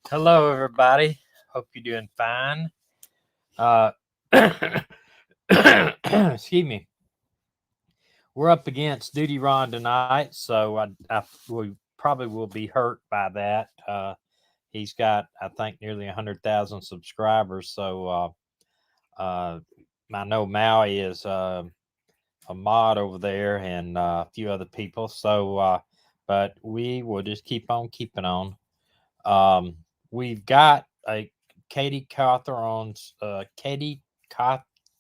Hello, everybody. Hope you're doing fine. Uh, excuse me. We're up against Duty Ron tonight, so we probably will be hurt by that. He's got, I think, nearly 100,000 subscribers. I know Maui is a mod over there and a few other people. But we will just keep on keeping on. Um, we've got a Katie Cawthorn's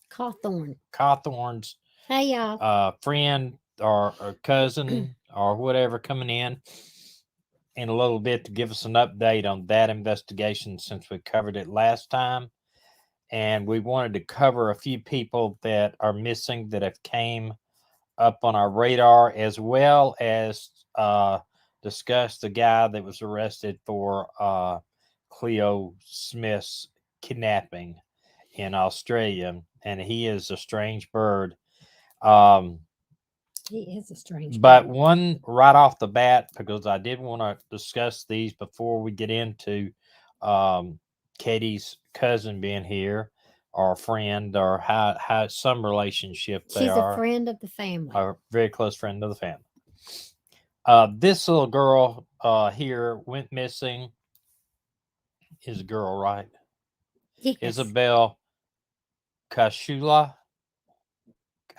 Cawthorn. Cawthorn's Hey, y'all. friend or cousin or whatever coming in a little bit to give us an update on that investigation since we covered it last time. And we wanted to cover a few people that are missing that have came up on our radar, as well as discuss the guy that was arrested for Cleo Smith's kidnapping in Australia, and he is a strange bird. Um, He is a strange but bird. one right off the bat, because I did want to discuss these before we get into um, Katie's cousin being here, or friend, or how some relationship they She's a are, friend of the family. a very close friend of the family. This little girl here went missing. Is a girl, right? Yes. Isabel Kashula.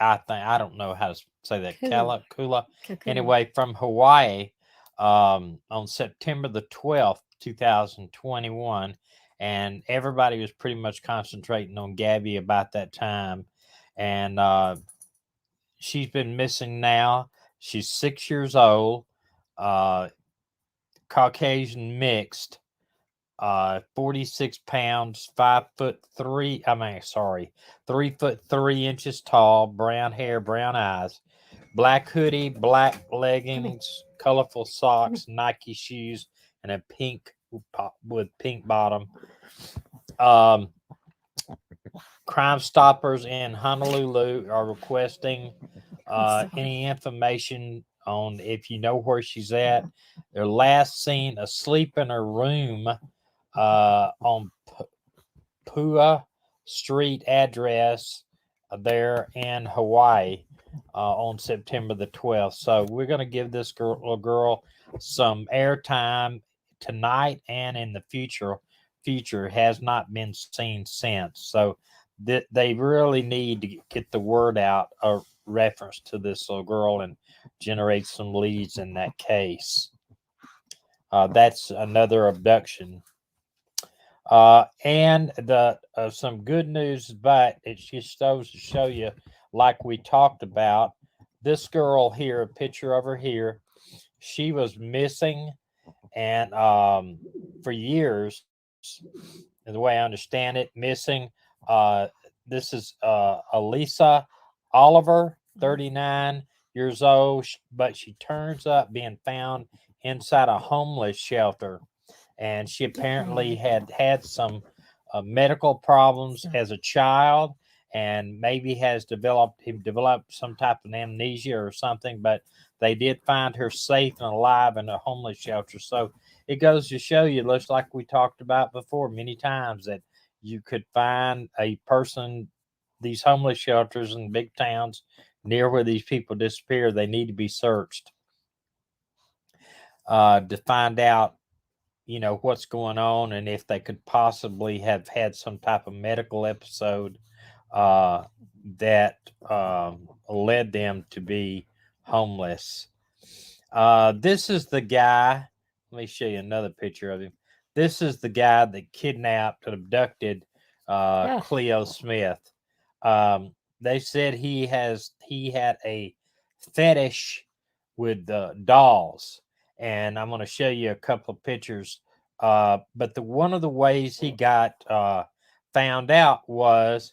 I don't know how to say that. Kula. Kula. Kakula. Anyway, from Hawaii, on September the 12th, 2021, and everybody was pretty much concentrating on Gabby about that time, and she's been missing now. She's 6 years old. Uh, Caucasian mixed, 46 pounds, 5'3". 3'3" tall, brown hair, brown eyes, black hoodie, black Come here. leggings, colorful Come here. socks, Nike shoes, and a pink with pink bottom. Um, Crime Stoppers in Honolulu are requesting I'm sorry. any information on if you know where she's at. They're last seen asleep in her room on Pua Street address there in Hawaii on September the 12th. So we're going to give this little girl some airtime tonight and in the future has not been seen since. So they really need to get the word out of reference to this little girl and generate some leads in that case. That's another abduction. And the some good news, but it just goes to show you, like we talked about, this girl here, a picture of her here, she was missing, and for years, the way I understand it, missing. Uh, this is Elisa Oliver, 39 years old, but she turns up being found inside a homeless shelter, and she apparently had some medical problems So, as a child, and maybe has developed some type of amnesia or something. But they did find her safe and alive in a homeless shelter. So it goes to show you, looks like we talked about before many times, that you could find a person, these homeless shelters in big towns near where these people disappear, they need to be searched to find out, what's going on, and if they could possibly have had some type of medical episode uh, that led them to be homeless. This is the guy. Let me show you another picture of him. This is the guy that kidnapped and abducted ugh, Cleo Smith. They said he had a fetish with dolls, and I'm going to show you a couple of pictures. But the one of the ways he got found out was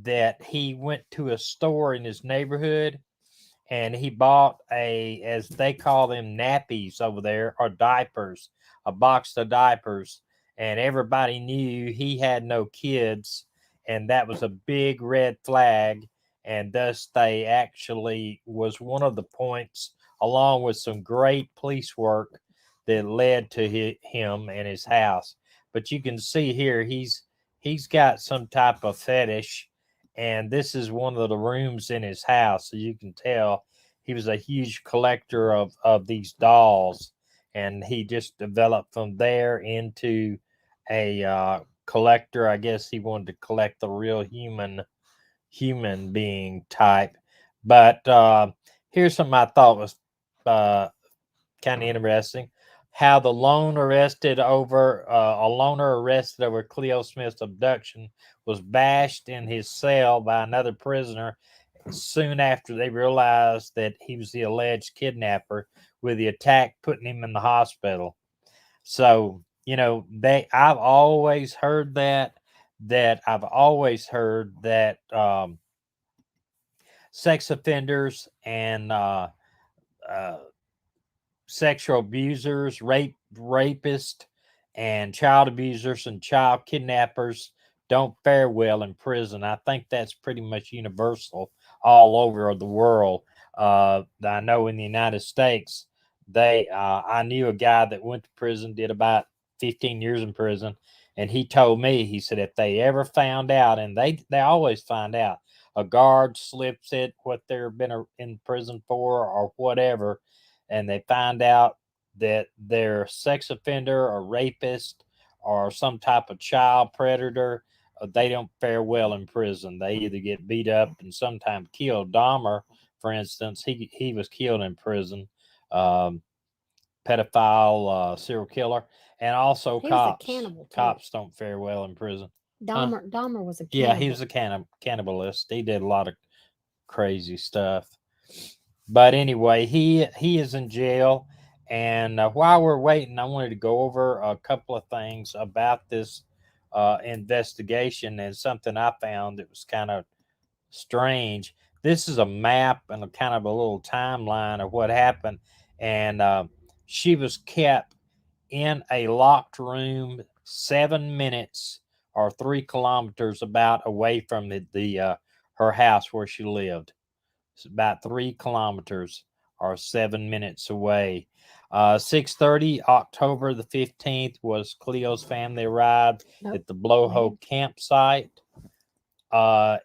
that he went to a store in his neighborhood, and he bought as they call them, nappies over there, or diapers, a box of diapers, and everybody knew he had no kids, and that was a big red flag, and thus they actually was one of the points, along with some great police work, that led to him and his house. but you can see here he's got some type of fetish, and this is one of the rooms in his house, so you can tell he was a huge collector of these dolls, and he just developed from there into a collector. I guess he wanted to collect the real human being type. But here's something I thought was uh, kind of interesting. How the lone arrested over a loner arrested over Cleo Smith's abduction was bashed in his cell by another prisoner soon after they realized that he was the alleged kidnapper, with the attack putting him in the hospital. So, I've always heard that sex offenders and uh, sexual abusers, rapists, and child abusers and child kidnappers don't fare well in prison. I think that's pretty much universal all over the world. I know in the United States, I knew a guy that went to prison, did about 15 years in prison, and he told me, he said, if they ever found out, and they always find out, a guard slips it what they've been in prison for or whatever, and they find out that they're a sex offender or rapist or some type of child predator, they don't fare well in prison. They either get beat up and sometimes killed. Dahmer, for instance, he was killed in prison. Um, Pedophile, serial killer, and also He was a cops. cannibal too. Cops don't fare well in prison. Huh? Dahmer was a Yeah, cannibal. he was a cannibalist. He did a lot of crazy stuff. But anyway, he is in jail, and while we're waiting, I wanted to go over a couple of things about this investigation and something I found that was kind of strange. This is a map and a kind of a little timeline of what happened, and she was kept in a locked room 7 minutes or 3 kilometers about away from the her house where she lived. It's about 3 kilometers or 7 minutes away. 6:30, October the 15th, was Cleo's family arrived Nope. at the Blowhole campsite. Uh,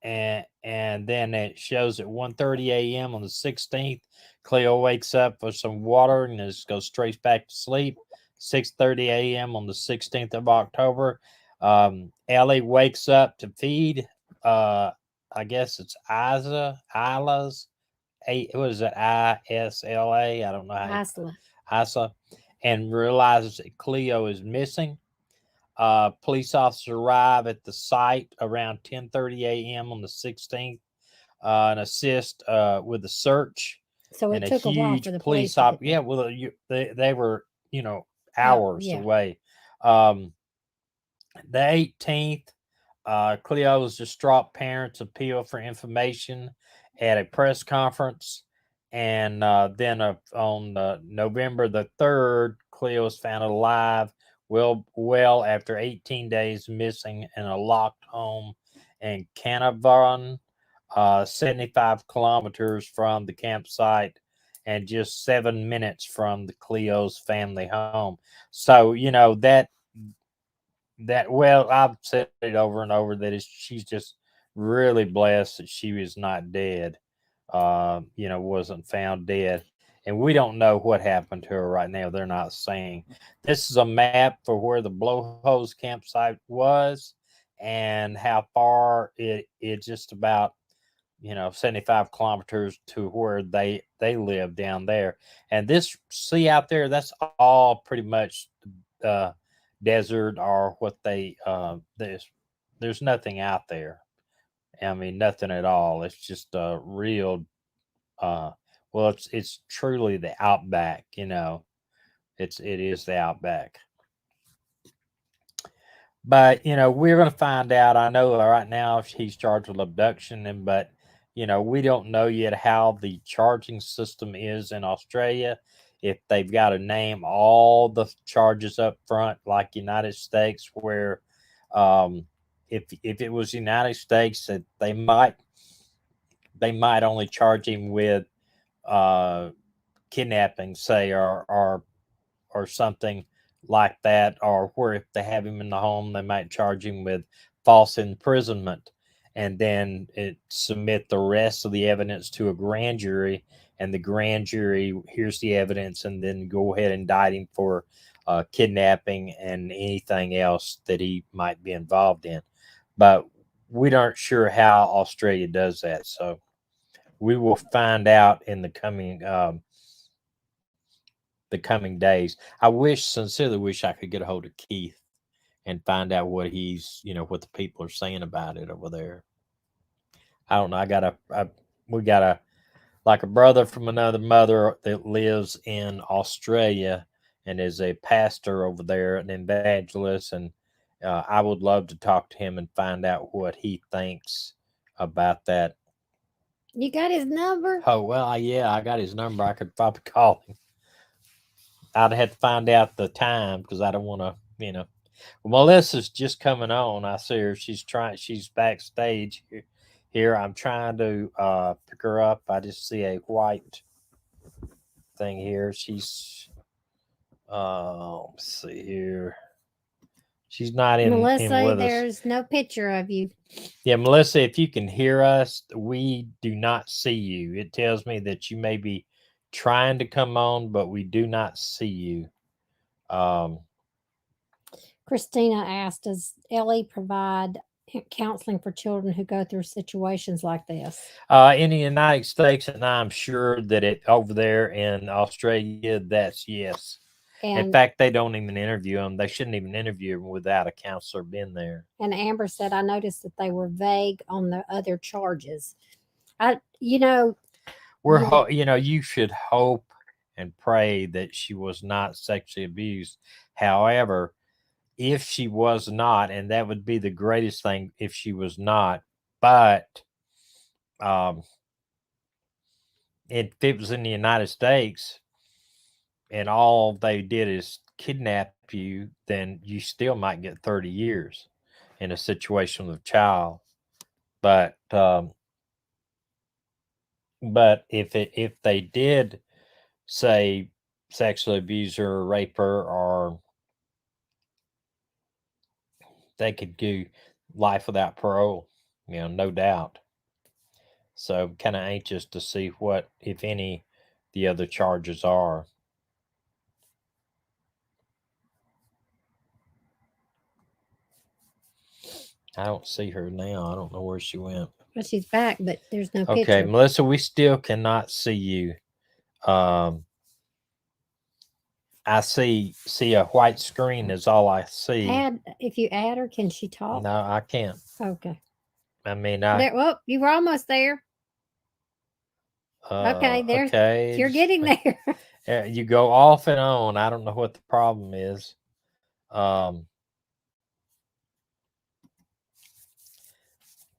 and then it shows at 1:30 a.m. on the 16th, Cleo wakes up for some water and just goes straight back to sleep. 6:30 a.m. on the 16th of October, Ellie wakes up to feed. I guess it's Isla's. What is it? ISLA. I don't know how. Isla. Isla, and realizes that Cleo is missing. Police officers arrive at the site around 10:30 a.m. on the 16th and assist with the search. So And it a took a while huge for the police police to op. get there. Yeah, well, they were Oh, hours yeah. away. Um, the 18th, Cleo's distraught parents appeal for information at a press conference. And then on November the 3rd, Cleo is found alive, well after 18 days missing in a locked home in Cawthorn, 75 kilometers from the campsite and just 7 minutes from the Cleo's family home. So, well, I've said it over and over that she's just really blessed that she was not dead, wasn't found dead. And we don't know what happened to her right now. They're not saying. This is a map for where the blowhose campsite was and how far it just about 75 kilometers to where they live down there. And this sea out there, that's all pretty much uh desert, or what there's nothing out there. I mean, nothing at all. It's just a real uh well, it's truly the outback. It is the outback. But we're going to find out. I know right now he's charged with abduction, and but we don't know yet how the charging system is in Australia. If they've got to name all the charges up front, like United States, where if it was United States, that they might only charge him with uh, kidnapping, say, or something, like that, or where if they have him in the home, they might charge him with false imprisonment, and then submit the rest of the evidence to a grand jury, and the grand jury hears the evidence and then go ahead and indict him for kidnapping and anything else that he might be involved in. But we aren't sure how Australia does that, so we will find out in the coming days. I sincerely wish I could get a hold of Keith and find out what what the people are saying about it over there. I don't know. We got like a brother from another mother that lives in Australia and is a pastor over there, an evangelist, and I would love to talk to him and find out what he thinks about that. You got his number? Oh well, yeah, I got his number. I could probably call him. I'd have to find out the time because I don't want to, Well, Melissa's just coming on. I see her. She's backstage here. I'm trying to pick her up. I just see a white thing here. She's let's see here. She's not in Melissa, with us. there's no picture of you. Yeah, Melissa, if you can hear us, we do not see you. It tells me that you may be trying to come on, but we do not see you. Christina asked, does Ellie provide counseling for children who go through situations like this? In the United States, and I'm sure that it over there in Australia, that's yes. And in fact, they don't even interview them. They shouldn't even interview them without a counselor being there. And Amber said, I noticed that they were vague on the other charges. You should hope and pray that she was not sexually abused. However, if she was not, and that would be the greatest thing if she was not, but if it was in the United States and all they did is kidnap you, then you still might get 30 years in a situation with a child. But if they did say sexually abuse her or rape her, or they could do life without parole, no doubt. So I'm kind of anxious to see what, if any, the other charges are. I don't see her now. I don't know where she went. Well, she's back, but there's no picture. Okay, Melissa, we still cannot see you. I see a white screen is all I see. If you add her, can she talk? No, I can't. Okay. I mean, you were almost there. Okay, there. Okay, you're getting there. You go off and on. I don't know what the problem is.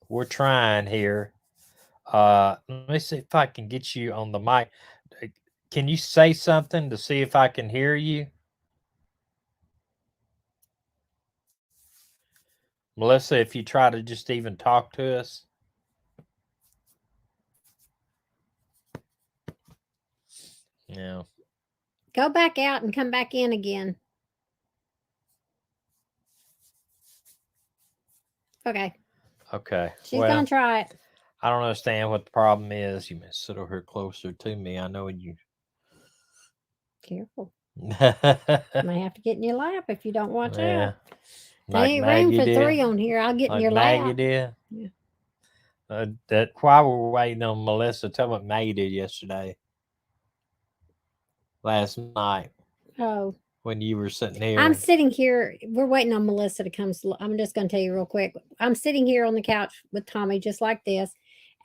We're trying here. Let me see if I can get you on the mic. Can you say something to see if I can hear you? Melissa, if you try to just even talk to us. Yeah. Go back out and come back in again. Okay. Okay. She's going to try it. I don't understand what the problem is. You may sit over here closer to me. I know you. Careful. May have to get in your lap if you don't watch out. There ain't room for 3 on here. I'll get in your lap. Maggie did? Yeah. While we're waiting on Melissa, tell me what Maggie did yesterday. Last night. Oh. When you were sitting here. I'm sitting here. We're waiting on Melissa to come. I'm just going to tell you real quick. I'm sitting here on the couch with Tommy just like this.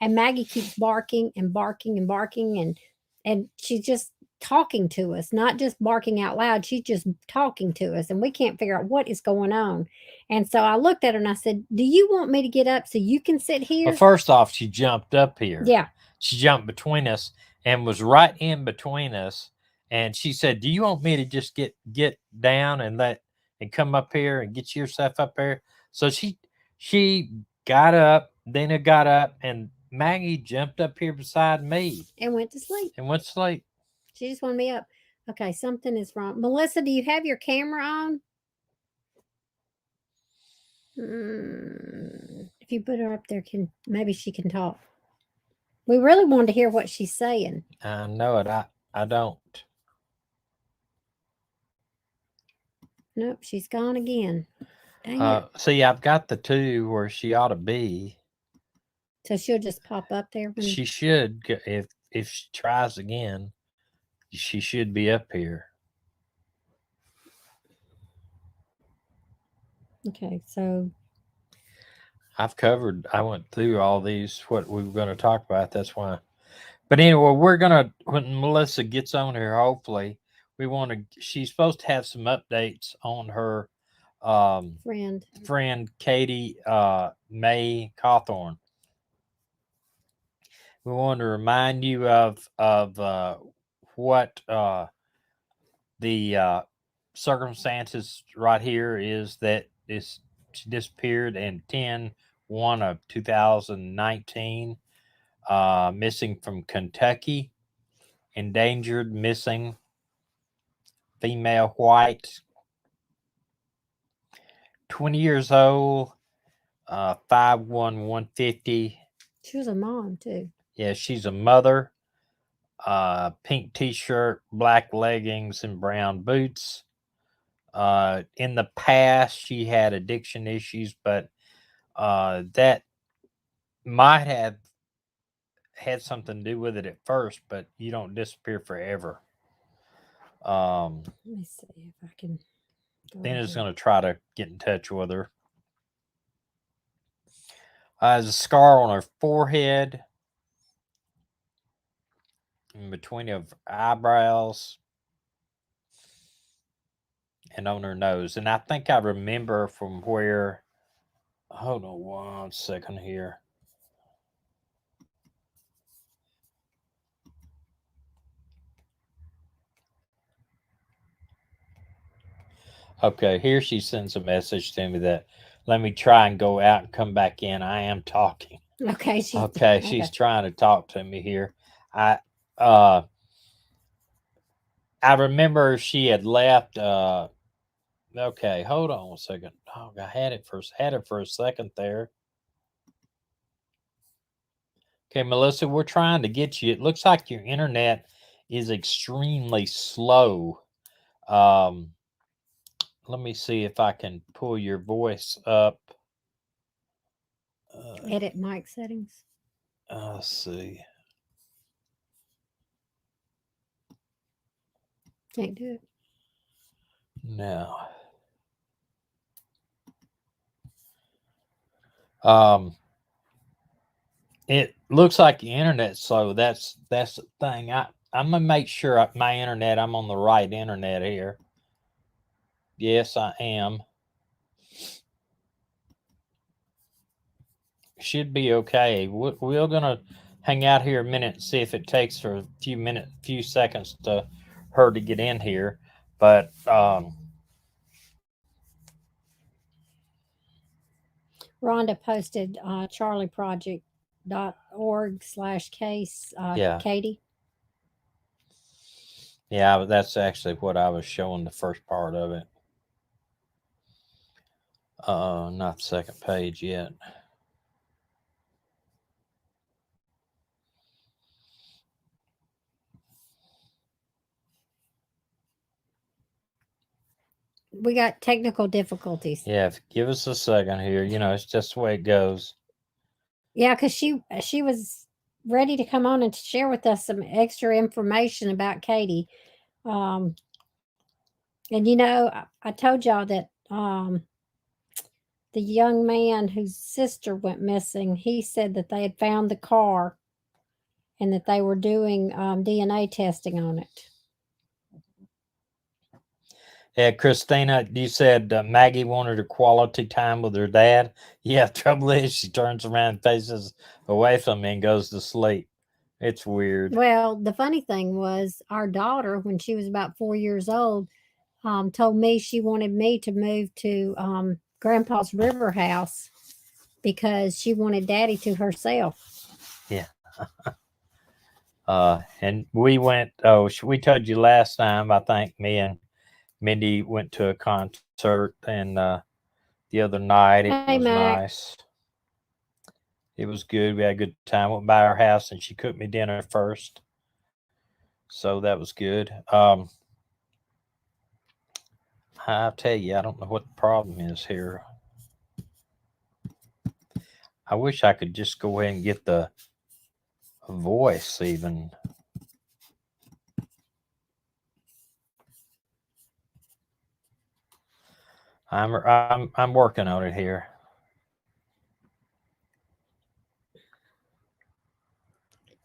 And Maggie keeps barking and barking and barking. And she's just talking to us, not just barking out loud. She's just talking to us. And we can't figure out what is going on. And so I looked at her and I said, do you want me to get up so you can sit here? Well, first off, she jumped up here. Yeah. She jumped between us and was right in between us. And she said, do you want me to just get down and come up here and get yourself up there? So she got up, Dana got up, and Maggie jumped up here beside me. And went to sleep. She just wanted me up. Okay, something is wrong. Melissa, do you have your camera on? If you put her up there, maybe she can talk. We really wanted to hear what she's saying. I know it. I don't. Nope, she's gone again. Dang it. See, I've got the two where she ought to be. So she'll just pop up there. She should, if she tries again, she should be up here. Okay, so I went through all these, what we were going to talk about. That's why. But anyway, when Melissa gets on here, hopefully, she's supposed to have some updates on her friend Katie May Cawthorn. We want to remind you of what the circumstances right here is that she disappeared in 10/1 of 2019, missing from Kentucky, endangered, missing, female, white, 20 years old, 5'1", 150. She was a mom too. Yeah, she's a mother. Pink t-shirt, black leggings, and brown boots. In the past, she had addiction issues, but that might have had something to do with it at first, but you don't disappear forever. Let me see if I can. Dina's going to try to get in touch with her. There's a scar on her forehead, in between her eyebrows, and on her nose. And I think I remember from where. Hold on 1 second here. Okay, here she sends a message to me that let me try and go out and come back in. I am talking. Okay, she's trying to talk to me here. I remember she had left. Okay, hold on 1 second. Oh, I had it for a second there. Okay, Melissa, we're trying to get you. It looks like your internet is extremely slow. Let me see if I can pull your voice up. Edit mic settings. Let's see. Can't do it. No. It looks like the internet's slow. That's the thing. I'm gonna make sure my internet. I'm on the right internet here. Yes, I am. Should be okay. We're gonna hang out here a minute and see if it takes her a few seconds to her to get in here. But Rhonda posted charlieproject.org/case Katie. Yeah, that's actually what I was showing, the first part of it. Not the second page yet. We got technical difficulties. Yeah, give us a second here. It's just the way it goes. Yeah, because she was ready to come on and share with us some extra information about Katie. And I told y'all that the young man whose sister went missing, he said that they had found the car and that they were doing DNA testing on it. Yeah, Christina, you said Maggie wanted a quality time with her dad. Yeah, trouble is she turns around and faces away from me and goes to sleep. It's weird. Well, the funny thing was our daughter, when she was about 4 years old, told me she wanted me to move to Grandpa's river house because she wanted Daddy to herself. Yeah. And we went. Oh, we told you last time. I think me and Mindy went to a concert, and the other night it Hey, was Mac. nice. It was good. We had a good time. Went by our house, and she cooked me dinner first, so that was good. I'll tell you, I don't know what the problem is here. I wish I could just go ahead and get the voice even. I'm working on it here.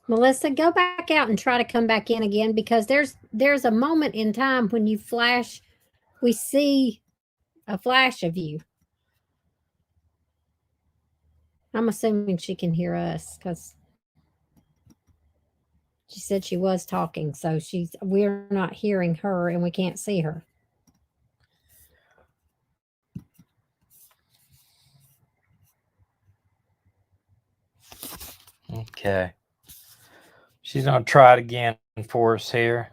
Melissa, go back out and try to come back in again, because there's a moment in time when you flash, we see a flash of you. I'm assuming she can hear us because she said she was talking, so we're not hearing her and we can't see her. Okay. She's gonna try it again for us here.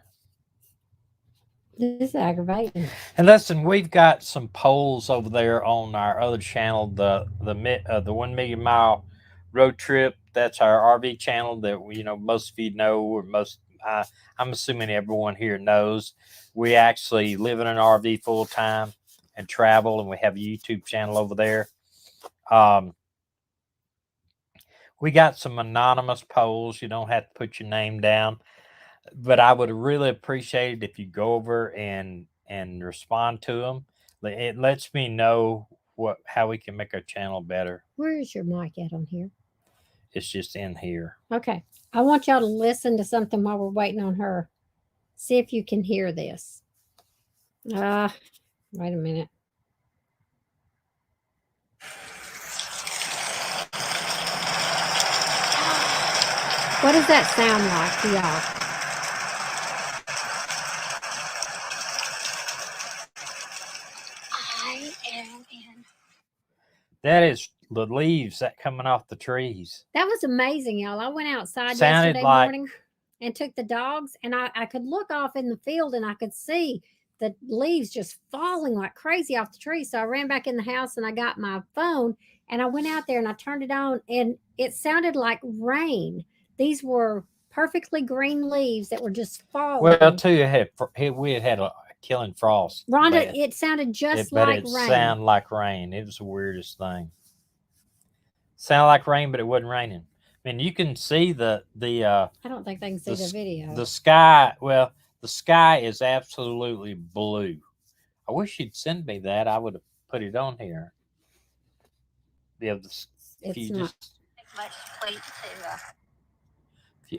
This is aggravating. And listen, we've got some polls over there on our other channel, the 1 Million Mile Road Trip. That's our RV channel that most of you know, or I'm assuming everyone here knows. We actually live in an RV full time and travel, and we have a YouTube channel over there. We got some anonymous polls. You don't have to put your name down, but I would really appreciate it if you go over and respond to them. It lets me know how we can make our channel better. Where is your mic at on here? It's just in here. Okay. I want y'all to listen to something while we're waiting on her. See if you can hear this. Wait a minute. What does that sound like to y'all? I am in. That is the leaves that coming off the trees. That was amazing, y'all. I went outside Sounded yesterday like- morning and took the dogs, and I could look off in the field and I could see the leaves just falling like crazy off the tree. So I ran back in the house and I got my phone and I went out there and I turned it on, and it sounded like rain. These were perfectly green leaves that were just falling. Well, I'll tell you, we had a killing frost. Rhonda, bad. it sounded just but like it rain. sounded like rain. It was the weirdest thing. Sounded like rain, but it wasn't raining. I mean, you can see the I don't think they can see the video. The sky. Well, the sky is absolutely blue. I wish you'd send me that. I would have put it on here. Yeah, if you not. just. Much plate to.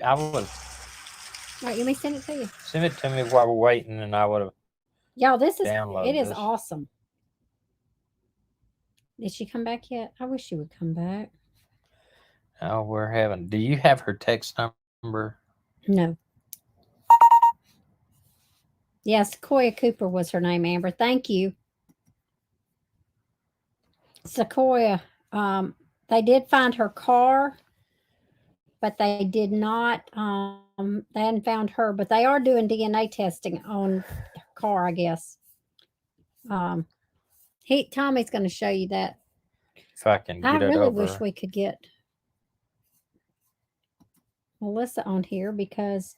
I would have. All right, let me send it to you. Send it to me while we're waiting, and I would have. Y'all, it is this. awesome. Did she come back yet? I wish she would come back. Oh, do you have her text number? No. Yes, Sequoia Cooper was her name, Amber. Thank you. Sequoia, they did find her car, but they did not, they hadn't found her, but they are doing DNA testing on her car, I guess. Tommy's going to show you that. If I can get I it really over. wish we could get Melissa on here, because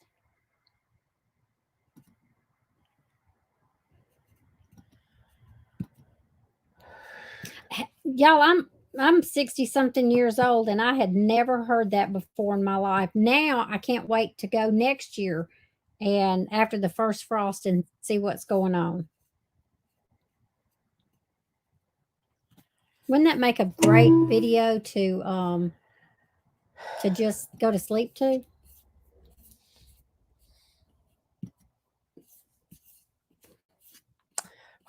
y'all, I'm 60 something years old and I had never heard that before in my life. Now I can't wait to go next year and after the first frost and see what's going on. Wouldn't that make a great video to just go to sleep to?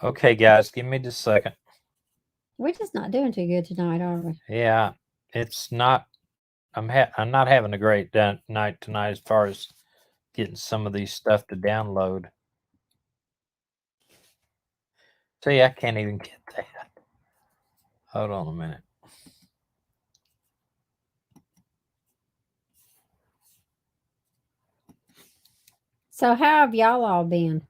Okay, guys, give me just a second. We're just not doing too good tonight, are we? Yeah, it's not. I'm not having a great night tonight as far as getting some of these stuff to download. See, I can't even get that. Hold on a minute. So how have y'all all been?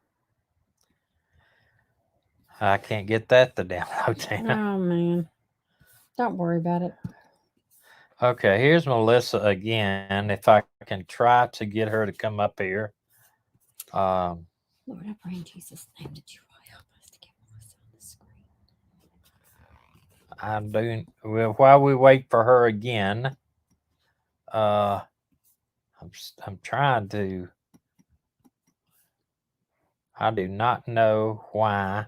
I can't get that to download, Tina. Oh man. Don't worry about it. Okay, here's Melissa again. If I can try to get her to come up here. Lord, I pray in Jesus' name that you will help us to get Melissa on the screen. I'm doing well while we wait for her again. I'm trying to. I do not know why.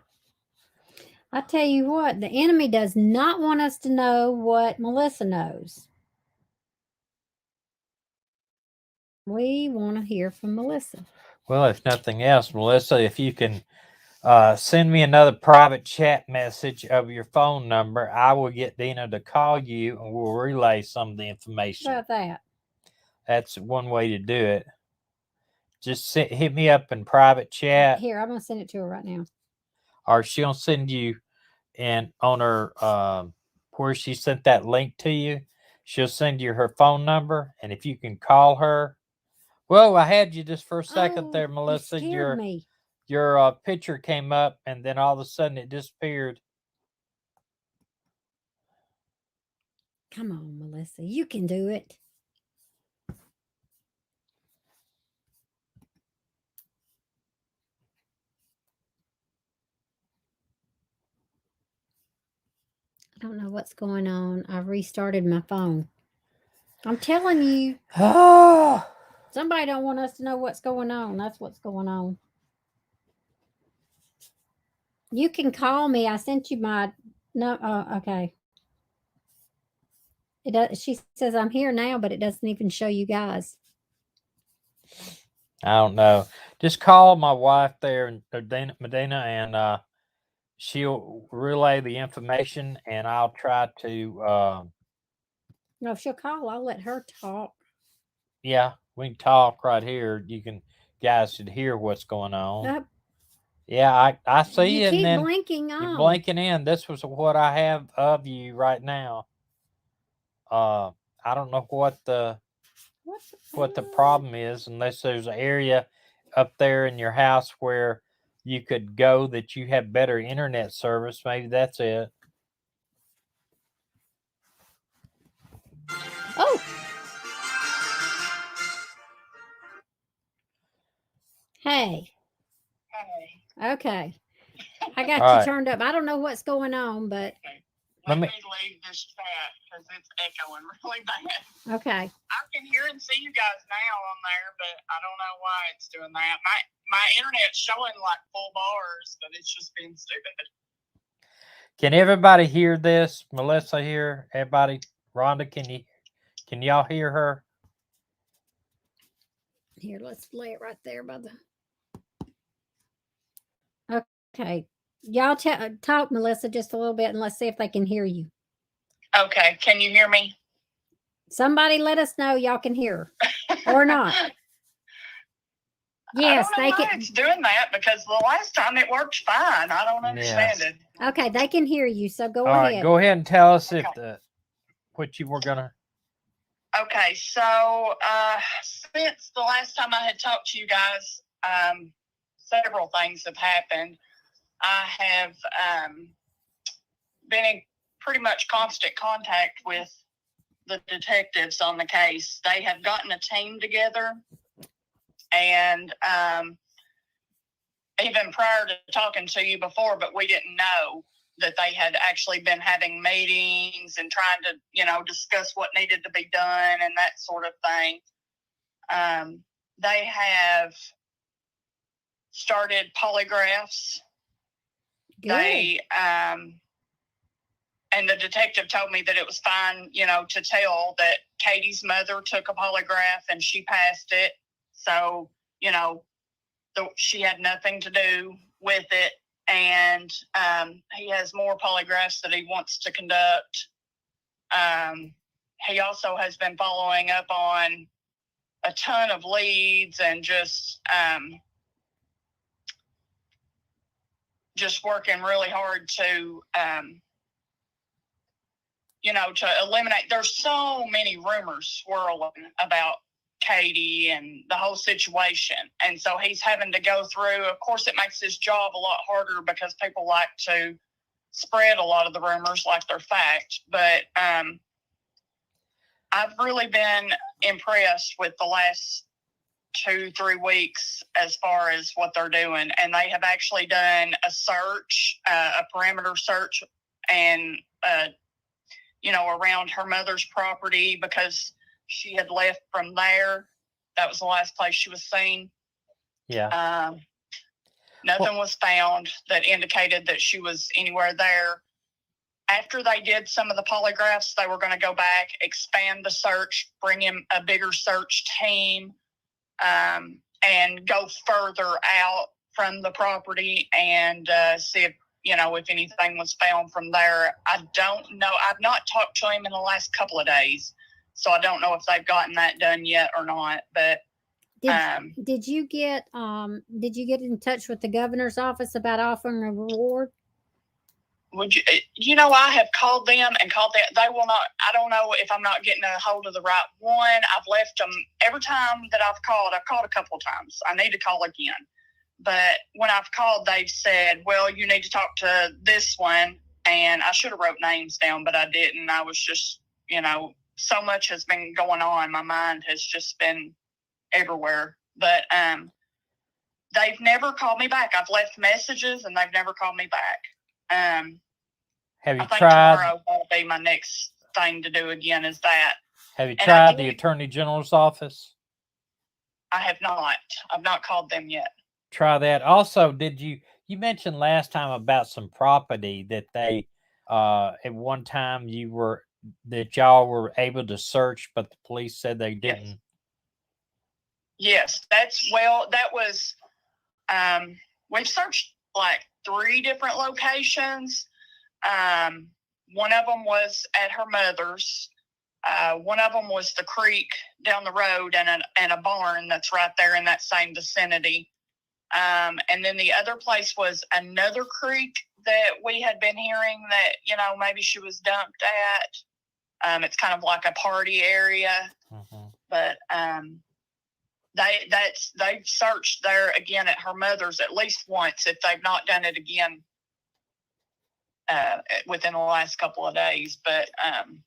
I tell you what, the enemy does not want us to know what Melissa knows. We want to hear from Melissa. Well, if nothing else, Melissa, if you can send me another private chat message of your phone number, I will get Dina to call you and we'll relay some of the How information. about that? That's one way to do it. Just hit me up in private chat, Here, I'm going to send it to her right now. or she'll send you and on her where she sent that link to you, she'll send you her phone number, and if you can call her. Well, I had you just for a second there, Melissa. You scared me. Your picture came up, and then all of a sudden it disappeared. Come on, Melissa. You can do it. I don't know what's going on. I restarted my phone. I'm telling you, somebody don't want us to know what's going on. That's what's going on. You can call me. I sent you my no. Okay. It does. She says I'm here now, but it doesn't even show you guys. I don't know. Just call my wife there, Medina, and she'll relay the information, and I'll try to. No, if she'll call, I'll let her talk. Yeah, we can talk right here. You can guys should hear what's going on. Yeah, I see You it, and keep then blinking you're on. blinking in. This was what I have of you right now. I don't know what the problem is, unless there's an area up there in your house where you could go that you have better internet service. Maybe that's it. Oh. Hey. Okay. I got All you right. turned up. I don't know what's going on, but Let me leave this chat because it's echoing really bad. okay. I can hear and see you guys now on there, but I don't know why it's doing that. My internet's showing like full bars, but it's just being stupid. Can everybody hear this? Melissa here. Everybody. Rhonda, can y'all hear her? Here, let's lay it right there by the. Okay. Y'all talk, Melissa, just a little bit, and let's see if they can hear you. Okay, can you hear me? Somebody let us know y'all can hear or not. Yes, I don't know why it's doing that because the last time it worked fine. I don't understand it. Okay, they can hear you, so go All ahead. right, go ahead and tell us if what you were gonna. Okay, so since the last time I had talked to you guys, several things have happened. I have been in pretty much constant contact with the detectives on the case. They have gotten a team together, and even prior to talking to you before, but we didn't know that they had actually been having meetings and trying to, discuss what needed to be done and that sort of thing. They have started polygraphs. Good. They, and the detective told me that it was fine, to tell that Katie's mother took a polygraph and she passed it. So, she had nothing to do with it. And he has more polygraphs that he wants to conduct. He also has been following up on a ton of leads and just working really hard to, to eliminate. There's so many rumors swirling about Katie and the whole situation. And so he's having to go through, of course, it makes his job a lot harder because people like to spread a lot of the rumors like they're fact. But I've really been impressed with the last 2-3 weeks as far as what they're doing. And they have actually done a search, a perimeter search, and, around her mother's property because she had left from there. That was the last place she was seen. Yeah. Nothing was found that indicated that she was anywhere there. After they did some of the polygraphs, they were going to go back, expand the search, bring in a bigger search team, and go further out from the property and see if anything was found from there. I don't know. I've not talked to him in the last couple of days, so I don't know if they've gotten that done yet or not. But did you get in touch with the governor's office about offering a reward? Would you? I have called them. They will not. I don't know if I'm not getting a hold of the right one. I've left them every time that I've called a couple of times. I need to call again. But when I've called, they've said, well, you need to talk to this one. And I should have wrote names down, but I didn't. I was just, so much has been going on. My mind has just been everywhere. But they've never called me back. I've left messages and they've never called me back. Have you I think tried? Tomorrow will be my next thing to do again is that. Have you tried the Attorney General's office? I have not. I've not called them yet. Try that. Also, you mentioned last time about some property that they at one time y'all were able to search, but the police said they didn't. Yes, that was we've searched like 3 different locations. One of them was at her mother's. One of them was the creek down the road and a barn that's right there in that same vicinity. And then the other place was another creek that we had been hearing that, maybe she was dumped at. It's kind of like a party area. Mm-hmm. But they've searched there again at her mother's at least once, if they've not done it again within the last couple of days. But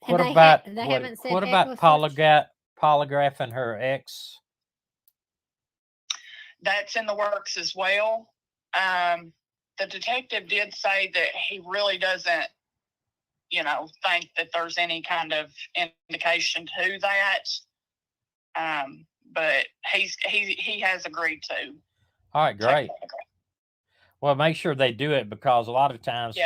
what about polygraphing her ex? That's in the works as well. The detective did say that he really doesn't, think that there's any kind of indication to that. But he has agreed to. All right, great. Well, make sure they do it, because a lot of times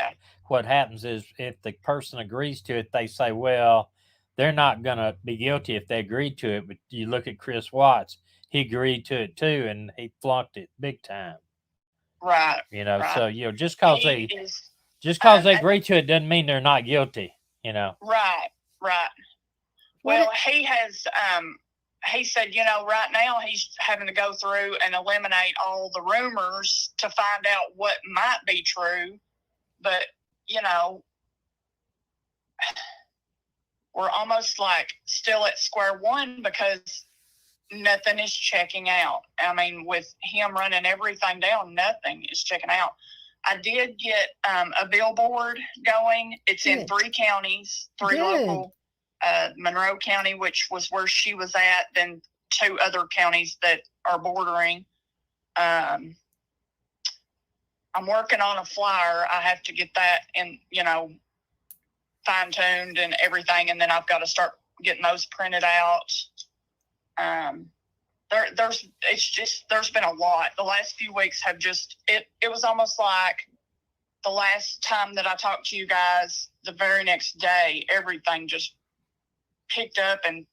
what happens is if the person agrees to it, they say, well, they're not going to be guilty if they agreed to it. But you look at Chris Watts, he agreed to it too, and he flunked it big time. Right. Right. So, just because they agree to it doesn't mean they're not guilty, Right. Well, he has, he said, right now he's having to go through and eliminate all the rumors to find out what might be true. But, we're almost like still at square one because nothing is checking out. I mean, with him running everything down, nothing is checking out. I did get a billboard going. It's in 3 counties, 3 local, Monroe County, which was where she was at, then 2 other counties that are bordering. I'm working on a flyer. I have to get that in, fine-tuned and everything, and then I've got to start getting those printed out. There's been a lot. The last few weeks have it was almost like the last time that I talked to you guys, the very next day, everything just picked up and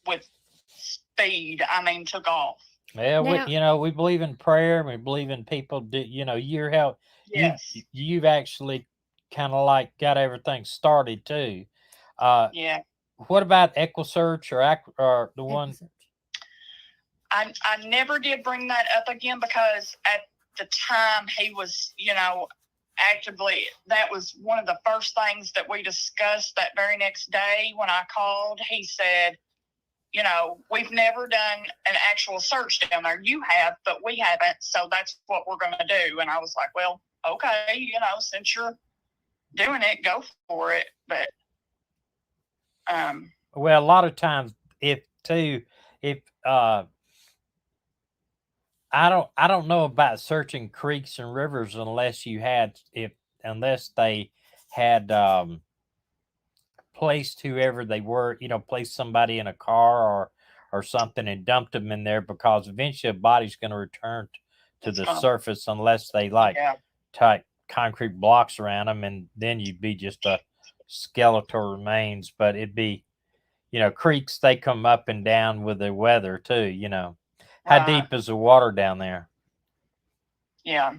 with speed, took off. Yeah, we believe in prayer, and we believe in people. You're how you've actually kind of like got everything started too. What about EquiSearch or the one? I never did bring that up again because at the time he was, actively, that was one of the first things that we discussed that very next day when I called. He said, you know, we've never done an actual search down there. You have, but we haven't. So that's what we're going to do. And I was like, well, okay, you know, since you're doing it, go for it. But, well, a lot of times, if I don't know about searching creeks and rivers unless they had placed whoever they were, you know, placed somebody in a car or something and dumped them in there, because eventually a body's going to return to the surface unless they type concrete blocks around them, and then you'd be just a skeletal remains. But it'd be, you know, creeks, they come up and down with the weather too, you know. How deep is the water down there? Yeah.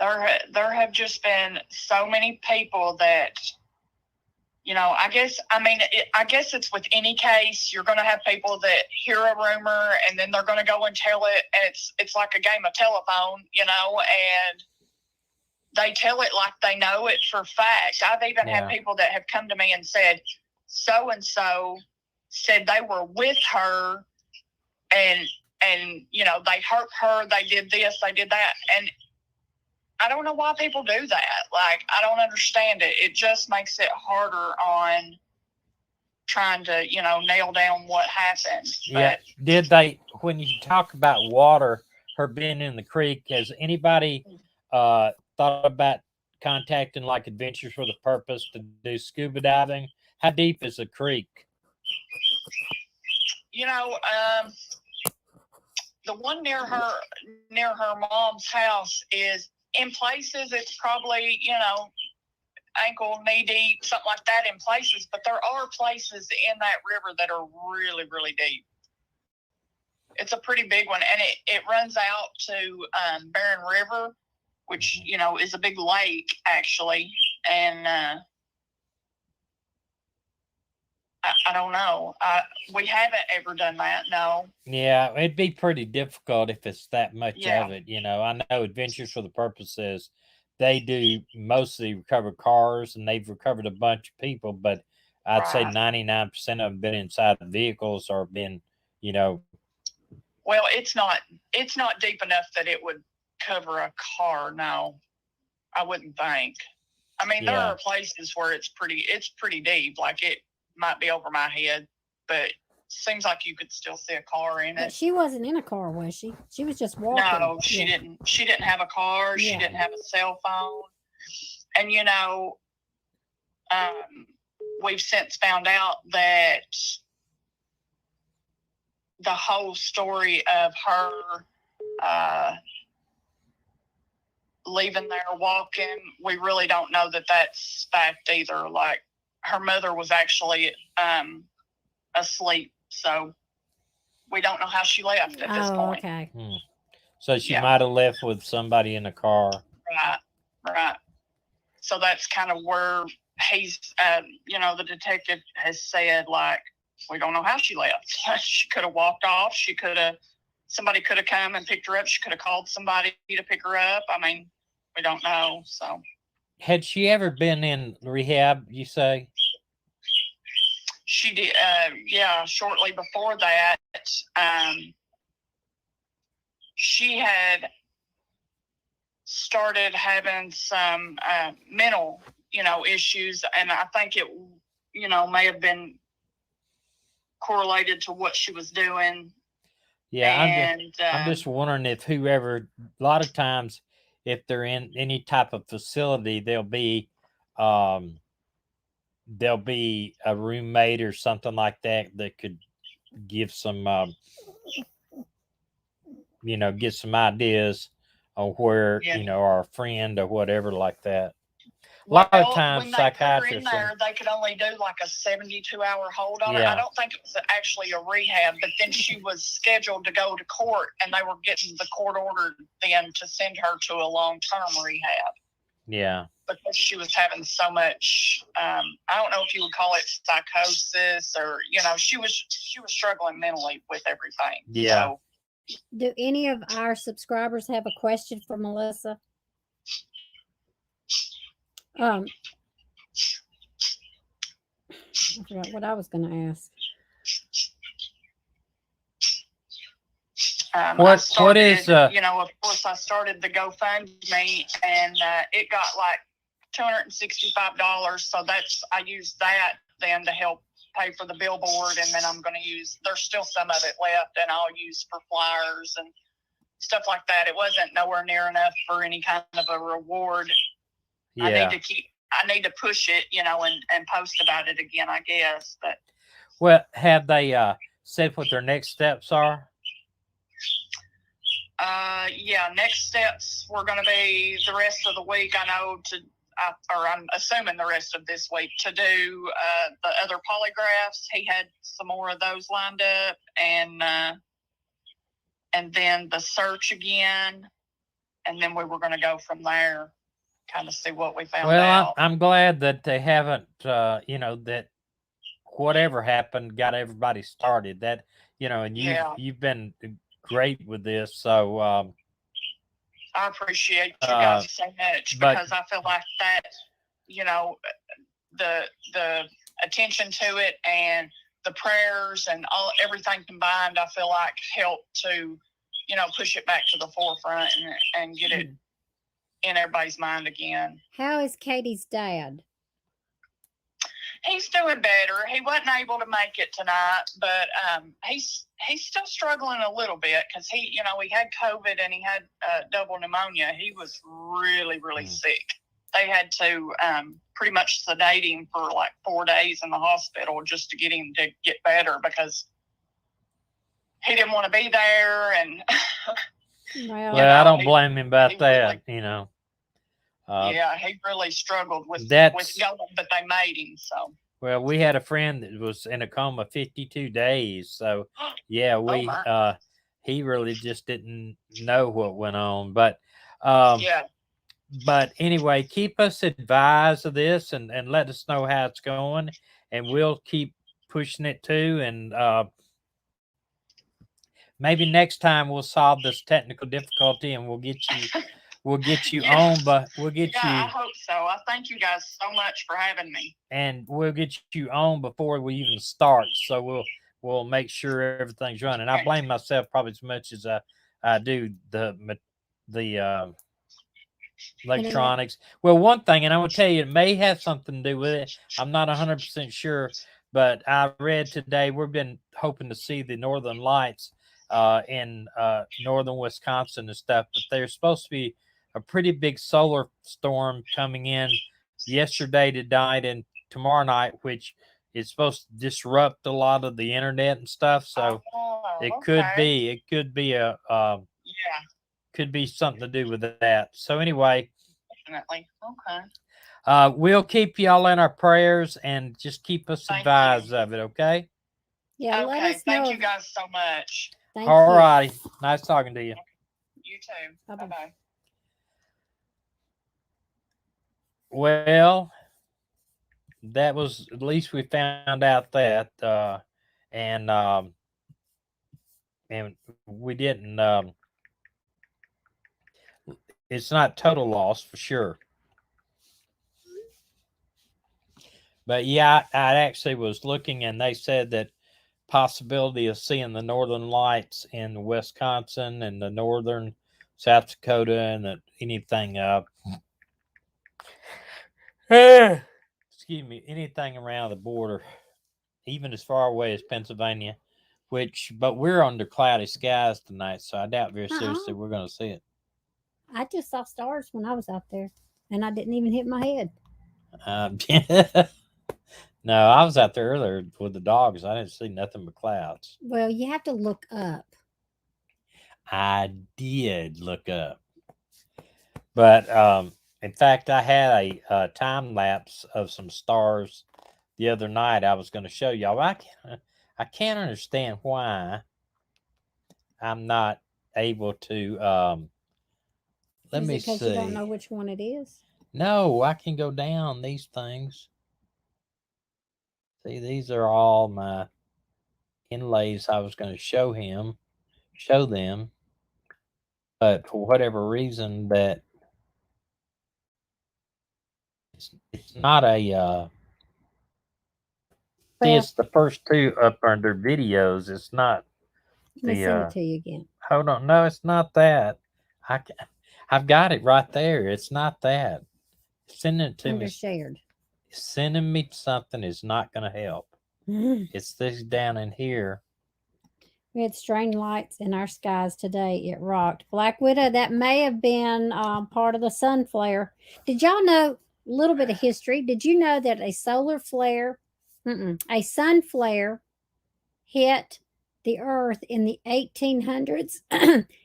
There have just been so many people that, you know, I guess it's with any case, you're going to have people that hear a rumor and then they're going to go and tell it. And it's like a game of telephone, you know, and they tell it like they know it for fact. I've even had people that have come to me and said, so-and-so said they were with her and, you know, they hurt her, they did this, they did that. And I don't know why people do that. Like, I don't understand it. It just makes it harder on trying to, you know, nail down what happened. Yeah. Did they, when you talk about water, her being in the creek, has anybody thought about contacting like Adventures for the Purpose to do scuba diving? How deep is the creek? You know, the one near her mom's house is, in places it's probably, you know, ankle, knee deep, something like that in places, but there are places in that river that are really, really deep. It's a pretty big one, and it runs out to Barren River, which, you know, is a big lake, actually, and I don't know. We haven't ever done that, no. Yeah, it'd be pretty difficult if it's that much of it. You know, I know Adventures for the Purpose says they do mostly recover cars, and they've recovered a bunch of people, but I'd say 99% of them been inside the vehicles or been, you know. Well, it's not deep enough that it would cover a car. No, I wouldn't think. I mean, there are places where it's pretty deep. Like, it might be over my head, but seems like you could still see a car in it. But she wasn't in a car, was she? She was just walking. No, she didn't. She didn't have a car. She didn't have a cell phone. And, you know, we've since found out that the whole story of her leaving there walking, we really don't know that that's fact either. Like, her mother was actually asleep, so we don't know how she left at this point. Okay. So she might have left with somebody in a car. Right. So that's kind of where he's, you know, the detective has said, like, we don't know how she left. She could have walked off. Somebody could have come and picked her up. She could have called somebody to pick her up. I mean, we don't know. So, had she ever been in rehab, you say? She did. Shortly before that, she had started having some mental, you know, issues, and I think it, you know, may have been correlated to what she was doing. Yeah, I'm just wondering if whoever, a lot of times, if they're in any type of facility, there'll be a roommate or something like that could give some, you know, get some ideas on where, you know, or a friend or whatever like that. A lot of times, psychiatrists, they could only do like a 72-hour hold on her. I don't think it was actually a rehab, but then she was scheduled to go to court, and they were getting the court ordered then to send her to a long-term rehab. Yeah. Because she was having so much, I don't know if you would call it psychosis, or, you know, she was struggling mentally with everything. Yeah. So, do any of our subscribers have a question for Melissa? I forgot what I was going to ask. What started, is of course, I started the GoFundMe, and it got like $265. So I used that then to help pay for the billboard, and then I'm going to use. There's still some of it left, and I'll use for flyers and stuff like that. It wasn't nowhere near enough for any kind of a reward. Yeah. I need to push it, and post about it again, I guess. But well, have they said what their next steps are? Yeah, next steps were going to be the rest of the week. I know or I'm assuming the rest of this week to do the other polygraphs. He had some more of those lined up, and then the search again, and then we were going to go from there, kind of see what we found out. I'm glad that they haven't, that whatever happened got everybody started. That and you've been great with this, so I appreciate you guys so much, because I feel like that, the attention to it and the prayers and everything combined, I feel like helped to, push it back to the forefront and get it in everybody's mind again. How is Katie's dad? He's doing better. He wasn't able to make it tonight, but he's still struggling a little bit, because he had COVID and he had double pneumonia. He was really, really sick. They had to pretty much sedate him for like 4 days in the hospital just to get him to get better, because he didn't want to be there. And well, I don't blame him about that. Yeah, he really struggled with going, but they made him. So. Well, we had a friend that was in a coma 52 days. So, yeah, he really just didn't know what went on. But, But anyway, keep us advised of this and let us know how it's going, and we'll keep pushing it too. And maybe next time we'll solve this technical difficulty, and we'll get you on, but we'll get you. I hope so. I thank you guys so much for having me. And we'll get you on before we even start. So we'll make sure everything's running. I blame myself probably as much as I do the electronics. Well, one thing, and I will tell you, it may have something to do with it. I'm not 100% sure, but I read today we've been hoping to see the Northern Lights in northern Wisconsin and stuff, but there's supposed to be a pretty big solar storm coming in yesterday, tonight, and tomorrow night, which is supposed to disrupt a lot of the internet and stuff. So it could be could be something to do with that. So anyway, definitely. Okay. We'll keep y'all in our prayers and just keep us advised of it. Okay. Yeah. Okay. Thank you guys so much. All righty. Nice talking to you. You too. Bye-bye. Well, that was, at least we found out that, and we didn't, it's not total loss for sure. But yeah, I actually was looking, and they said that possibility of seeing the Northern Lights in Wisconsin and the northern South Dakota and anything excuse me, anything around the border, even as far away as Pennsylvania, but we're under cloudy skies tonight, so I doubt very seriously we're going to see it. I just saw stars when I was out there, and I didn't even hit my head. No, I was out there earlier with the dogs. I didn't see nothing but clouds. Well, you have to look up. I did look up. But in fact, I had a time lapse of some stars the other night. I was going to show y'all. I can't understand why I'm not able to. Let me see. Because you don't know which one it is? No, I can go down these things. See, these are all my inlays I was going to show them. But for whatever reason, that it's not a See, it's the first two up under videos. It's not Let me the. send it to you again. Hold on, no, it's not that. I've got it right there. It's not that. Sending it to Under me. shared. Sending me something is not going to help. It's this down in here. We had strange lights in our skies today. It rocked. Black Widow, that may have been part of the sun flare. Did y'all know a little bit of history? Did you know that a solar flare, a sun flare hit the Earth in the 1800s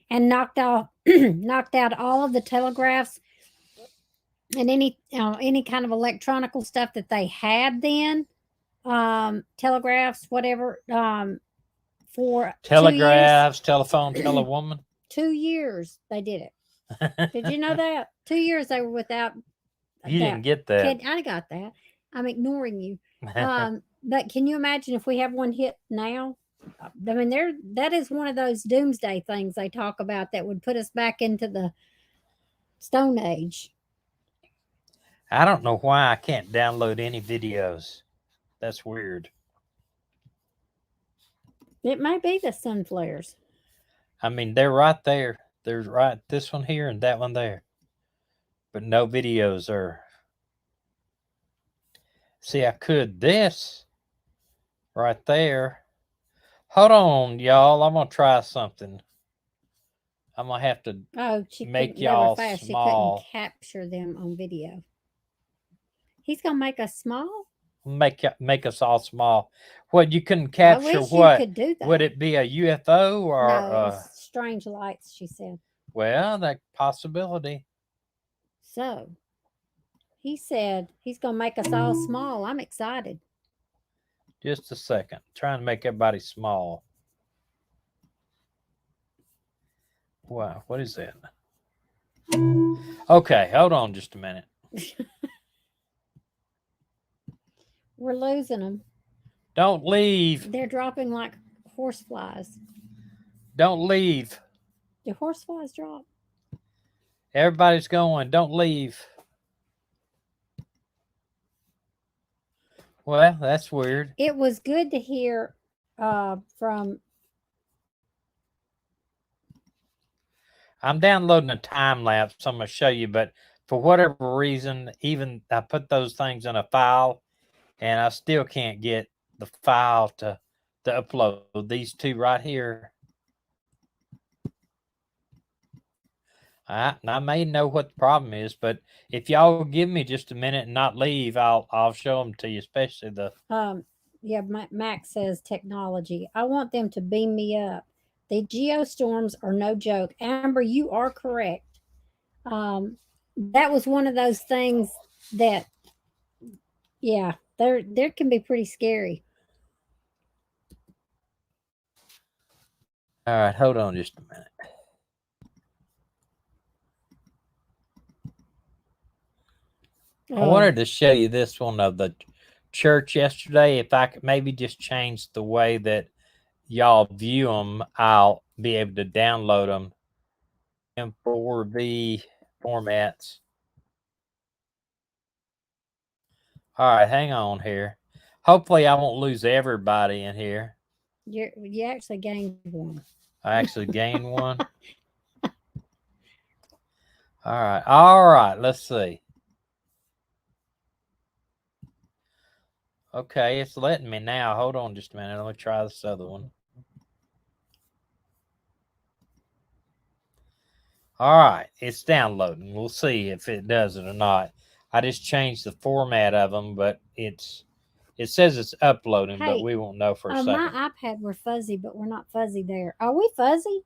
and knocked out all of the telegraphs and any kind of electronical stuff that they had then, telegraphs, whatever, for Telegraphs, telephone, telewoman. 2 years they did it. Did you know that? 2 years they were without. You didn't get that. I got that. I'm ignoring you. But can you imagine if we have one hit now? I mean, that is one of those doomsday things they talk about that would put us back into the Stone Age. I don't know why I can't download any videos. That's weird. It may be the sun flares. I mean, they're right there. There's right this one here and that one there. But no videos are. See, I could this right there. Hold on, y'all. I'm gonna try something. I'm gonna have to make y'all small. She couldn't capture them on video. He's gonna make us small. Make us all small. What, you couldn't capture? I wish what you could do that. Would it be a UFO or? No, strange lights. She said. Well, that possibility. So, he said he's gonna make us all small. I'm excited. Just a second. Trying to make everybody small. Wow, what is that? Okay, hold on just a minute. We're losing them. Don't leave. They're dropping like horse flies. Don't leave. Do horse flies drop? Everybody's going. Don't leave. Well, that's weird. It was good to hear from. I'm downloading a time lapse. I'm going to show you, but for whatever reason, even I put those things in a file, and I still can't get the file to upload. These two right here. I may know what the problem is, but if y'all give me just a minute and not leave, I'll show them to you, especially the. Yeah, Max says technology. I want them to beam me up. The geostorms are no joke. Amber, you are correct. That was one of those things that, yeah, there can be pretty scary. All right, hold on just a minute. I wanted to show you this one of the church yesterday. If I could maybe just change the way that y'all view them, I'll be able to download them in 4V formats. All right, hang on here. Hopefully I won't lose everybody in here. You actually gained one. I actually gained one. All right, let's see. Okay, it's letting me now. Hold on just a minute. Let me try this other one. All right, it's downloading. We'll see if it does it or not. I just changed the format of them, but it says it's uploading, but we won't know for a second. My iPad, we're fuzzy, but we're not fuzzy there. Are we fuzzy?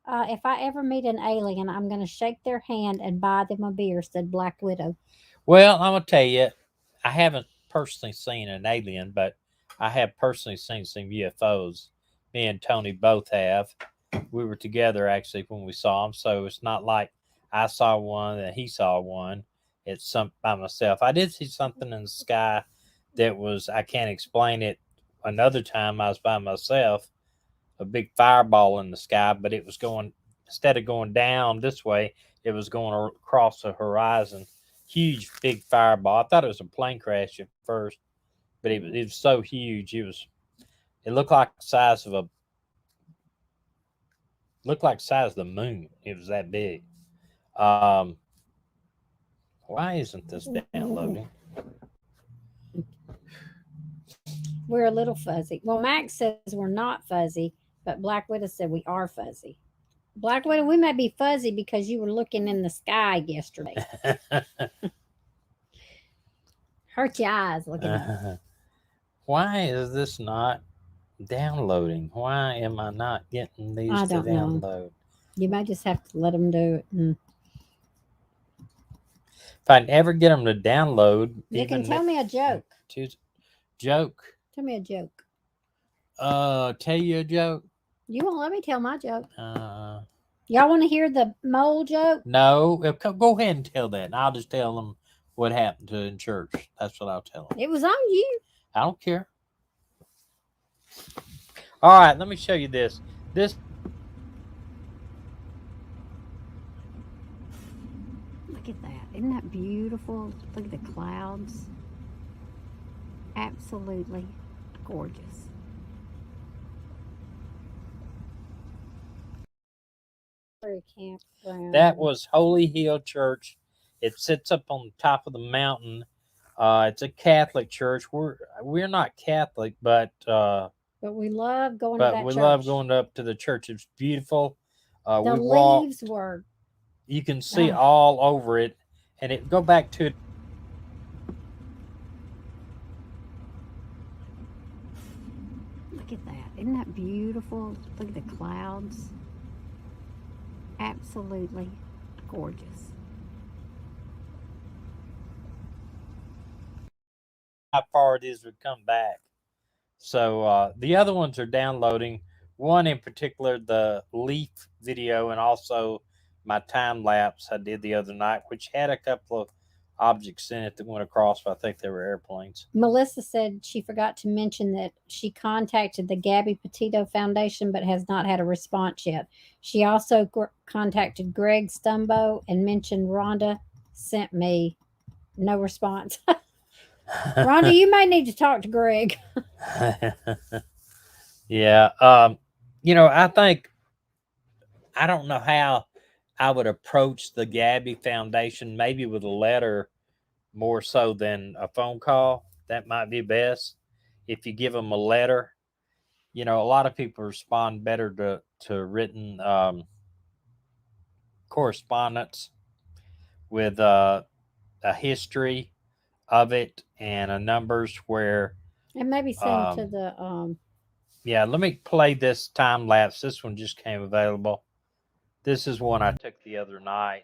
If I ever meet an alien, I'm going to shake their hand and buy them a beer, said Black Widow. Well, I'm going to tell you, I haven't personally seen an alien, but I have personally seen some UFOs. Me and Tony both have. We were together actually when we saw them, so it's not like I saw one and he saw one. It's some by myself. I did see something in the sky that was, I can't explain it. Another time I was by myself, a big fireball in the sky, but it was going, instead of going down this way, it was going across the horizon. Huge, big fireball. I thought it was a plane crash at first, but it was so huge. It looked like the size of the moon. It was that big. Why isn't this downloading? We're a little fuzzy. Well, Max says we're not fuzzy, but Black Widow said we are fuzzy. Black Widow, we might be fuzzy because you were looking in the sky yesterday. Hurt your eyes looking up. Why is this not downloading? Why am I not getting these I to don't know. download? You might just have to let them do it. If I never get them to download, You can tell me a joke. Joke. Tell me a joke. Tell you a joke. You won't let me tell my joke. Uh, Y'all want to hear the mole joke? no. Go ahead and tell that. And I'll just tell them what happened in church. That's what I'll tell them. It was on you. I don't care. All right, let me show you this. Look at that. Isn't that beautiful? Look at the clouds. Absolutely gorgeous. That was Holy Hill Church. It sits up on the top of the mountain. It's a Catholic church. We're not Catholic, but we love going to that church. But we love going up to the church. It's beautiful. The leaves were. You can see all over it, and it go back to. Look at that! Isn't that beautiful? Look at the clouds. Absolutely gorgeous. How far it is to come back. So the other ones are downloading. One in particular, the leaf video, and also my time lapse I did the other night, which had a couple of objects in it that went across, but I think they were airplanes. Melissa said she forgot to mention that she contacted the Gabby Petito Foundation but has not had a response yet. She also contacted Greg Stumbo and mentioned Rhonda sent me no response. Rhonda, you may need to talk to Greg. Yeah. I don't know how I would approach the Gabby Foundation, maybe with a letter more so than a phone call. That might be best. If you give them a letter, a lot of people respond better to written correspondence with a history of it and a numbers where. And maybe send to the. Yeah, let me play this time lapse. This one just came available. This is one I took the other night.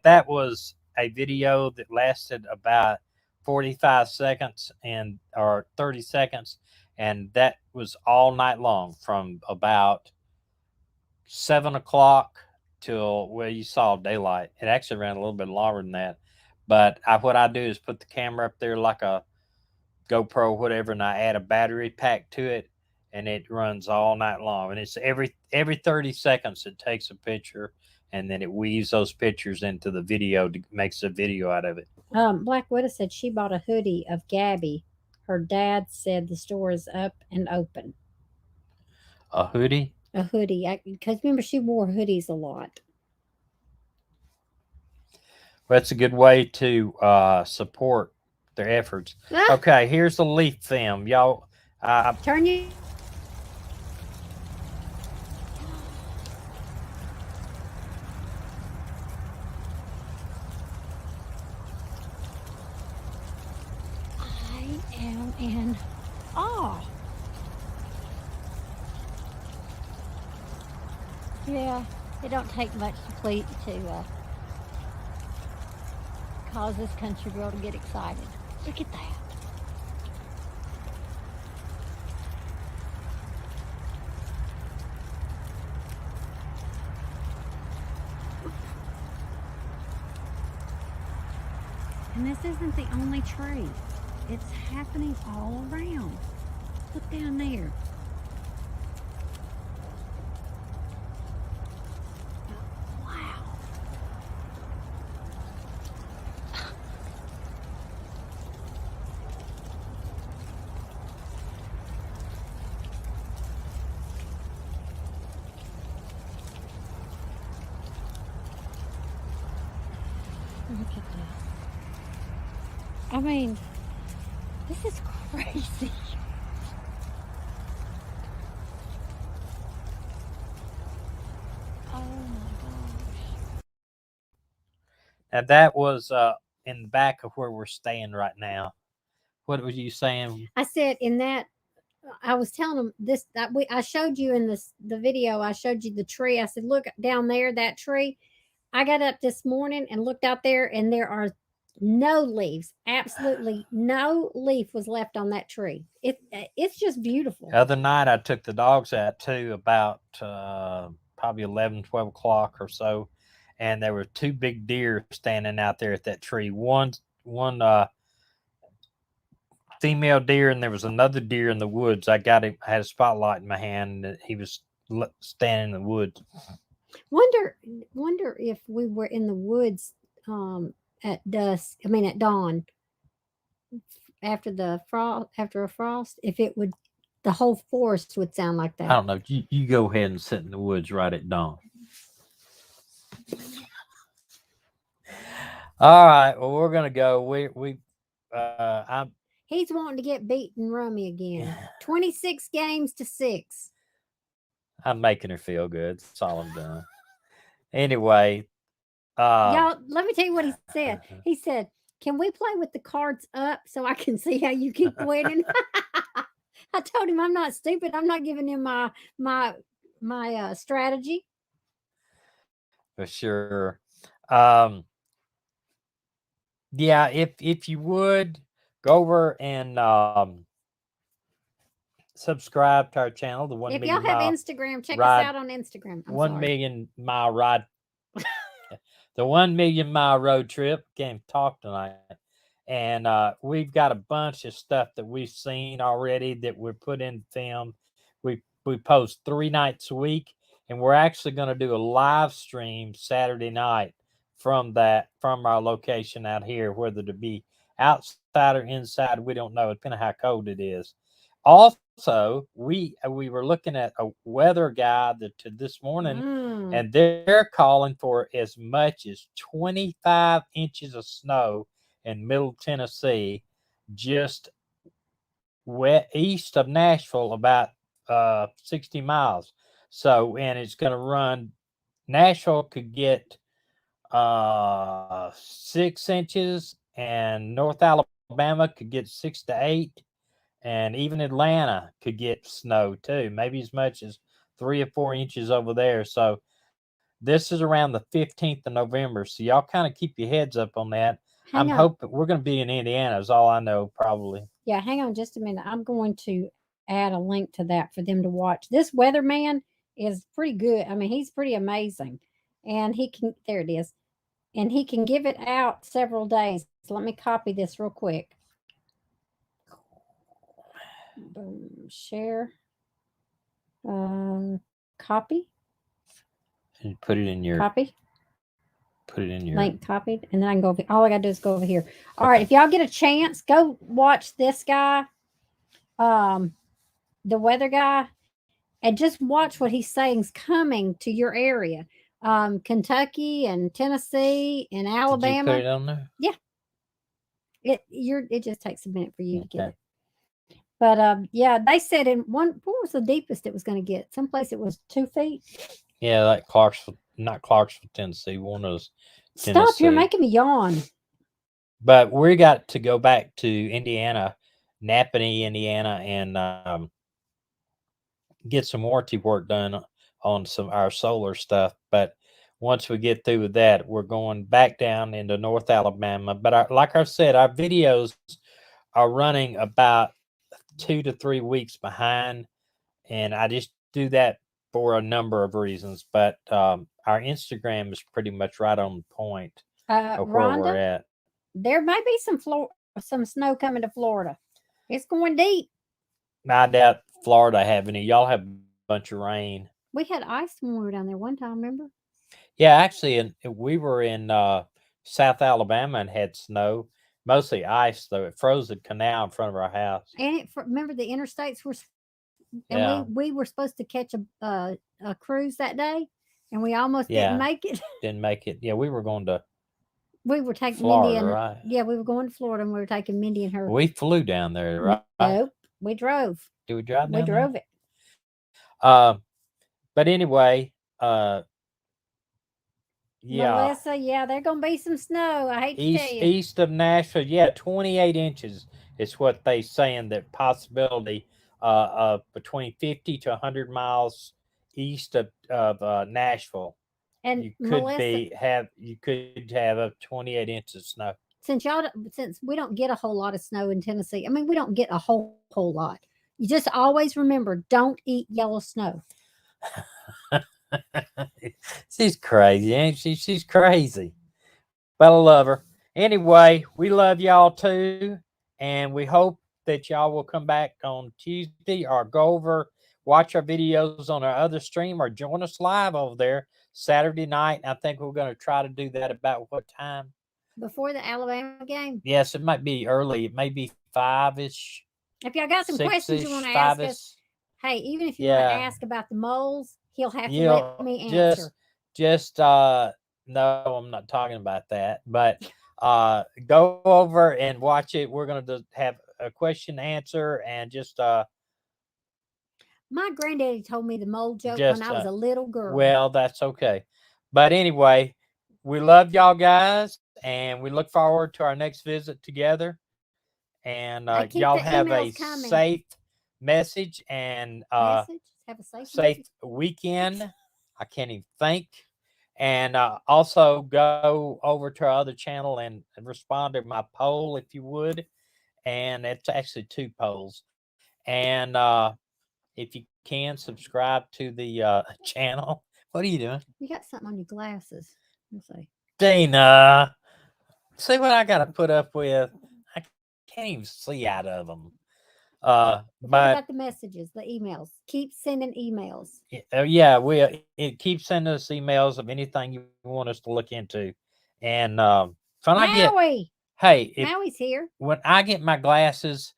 That was a video that lasted about 45 seconds or 30 seconds, and that was all night long from about 7 o'clock till you saw daylight. It actually ran a little bit longer than that, but what I do is put the camera up there like a GoPro, whatever, and I add a battery pack to it, and it runs all night long. And it's every 30 seconds it takes a picture, and then it weaves those pictures into the video, makes a video out of it. Black Widow said she bought a hoodie of Gabby. Her dad said the store is up and open. A hoodie? A hoodie. Because remember, she wore hoodies a lot. Well, that's a good way to support their efforts. Okay, here's the leaf film. Y'all, turn you. I am in awe. Yeah, it don't take much to cause this country girl to get excited. Look at that. And this isn't the only tree. It's happening all around. Look down there. Wow. Look at that. I mean, this is crazy. Oh my gosh. Now that was in the back of where we're staying right now. What was you saying? I said in that I was telling them this that I showed you in the video. I showed you the tree. I said, look down there, that tree. I got up this morning and looked out there, and there are no leaves. Absolutely no leaf was left on that tree. It's just beautiful. The other night I took the dogs out too, about probably 11, 12 o'clock or so, and there were two big deer standing out there at that tree. One female deer, and there was another deer in the woods. I had a spotlight in my hand, and he was standing in the woods. Wonder if we were in the woods at dusk. I mean at dawn. After a frost, if it would, the whole forest would sound like that. I don't know. You go ahead and sit in the woods right at dawn. All right. Well, we're gonna go. He's wanting to get beaten rummy again. 26 games to 6. I'm making her feel good. That's all I'm doing. Anyway, y'all, let me tell you what he said. He said, "Can we play with the cards up so I can see how you keep winning?" I told him I'm not stupid. I'm not giving him my strategy. For sure. Yeah, if you would go over and subscribe to our channel, the 1 If million y'all have mile Instagram, check ride, us out on Instagram. I'm 1 sorry. million mile ride. The 1 million mile road trip. Can't talk tonight. And we've got a bunch of stuff that we've seen already that we're put in film. We post 3 nights a week, and we're actually going to do a live stream Saturday night from our location out here, whether to be outside or inside, we don't know, depending on how cold it is. Also, we were looking at a weather guide this morning, and they're calling for as much as 25 inches of snow in Middle Tennessee, just east of Nashville, about 60 miles. So, and it's going to run. Nashville could get 6 inches, and North Alabama could get 6 to 8, and even Atlanta could get snow too, maybe as much as 3 or 4 inches over there. So this is around the 15th of November. So y'all kind of keep your heads up on that. I'm hoping we're going to be in Indiana, is all I know, probably. Yeah, hang on just a minute. I'm going to add a link to that for them to watch. This weatherman is pretty good. I mean, he's pretty amazing. And there it is. And he can give it out several days. So let me copy this real quick. Boom, share. Copy. And put it in your copy. Put it in your link copied, and then I can go over. All I gotta do is go over here. All right, if y'all get a chance, go watch this guy, the weather guy, and just watch what he's saying's coming to your area. Kentucky and Tennessee and Alabama. Did you put it on there? Yeah. It just takes a minute for you to get it. But yeah, they said what was the deepest it was going to get? Someplace it was 2 feet. Yeah, like not Clarksville, Tennessee. One of those. Stop! You're making me yawn. But we got to go back to Indiana, Napanee, Indiana, and get some warranty work done on our solar stuff. But once we get through with that, we're going back down into North Alabama. But like I said, our videos are running about 2 to 3 weeks behind, and I just do that for a number of reasons. But our Instagram is pretty much right on point of where we're Rhonda, at. there may be some snow coming to Florida. It's going deep. I doubt Florida have any. Y'all have a bunch of rain. We had ice when we were down there one time, remember? Yeah, actually, we were in South Alabama and had snow, mostly ice though. It froze the canal in front of our house. And remember the interstates were, and Yeah. we were supposed to catch a cruise that day, and we almost Yeah. didn't make it. Didn't make it. Yeah, we were going to We were taking Florida, Mindy and right? yeah, we were going to Florida, and we were taking Mindy and her. We flew down there, right? Nope, we drove. Did we drive down We drove it. But anyway, yeah. Melissa, yeah, there's gonna be some snow. I hate to tell you. East of Nashville, yeah, 28 inches is what they saying, that possibility between 50 to 100 miles east of Nashville. And You could Melissa, you could have up 28 inches of snow. since we don't get a whole lot of snow in Tennessee, I mean, we don't get a whole lot. You just always remember, don't eat yellow snow. She's crazy, ain't she? She's crazy. But I love her. Anyway, we love y'all too. And we hope that y'all will come back on Tuesday or go over, watch our videos on our other stream, or join us live over there Saturday night. I think we're going to try to do that about what time? Before the Alabama game. Yes, it might be early. It may be 5-ish. If y'all got some questions you want to ask us, hey, even if you want to ask about the moles, he'll have to let me answer. No, I'm not talking about that. But go over and watch it. We're going to have a question answer and just my granddaddy told me the mole joke when I was a little girl. Well, that's okay. But anyway, we love y'all guys, and we look forward to our next visit together. And y'all have a safe message and Have a safe weekend. I can't even think. And also go over to our other channel and respond to my poll if you would. And it's actually 2 polls. And if you can, subscribe to the channel. What are you doing? You got something on your glasses. Let's see. Dana, see what I got to put up with? I can't even see out of them. What But about the messages, the emails? Keep sending emails. yeah, it keeps sending us emails of anything you want us to look into. And Maui. Maui's here. When I get my glasses,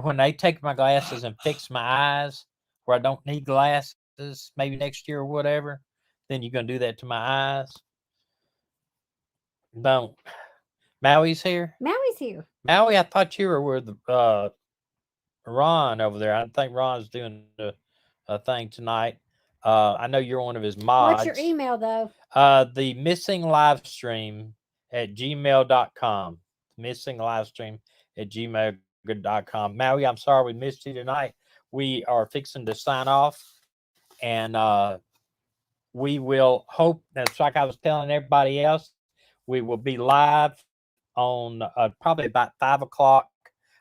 when they take my glasses and fix my eyes where I don't need glasses, maybe next year or whatever, then you're gonna do that to my eyes. Don't. Maui's here. Maui's here. Maui, I thought you were with Ron over there. I think Ron's doing a thing tonight. I know you're one of his mods. What's your email though? The missing live stream at gmail.com. Missing live stream at gmail.com. Maui, I'm sorry we missed you tonight. We are fixing to sign off, and we will hope that's like I was telling everybody else. We will be live on probably about 5 o'clock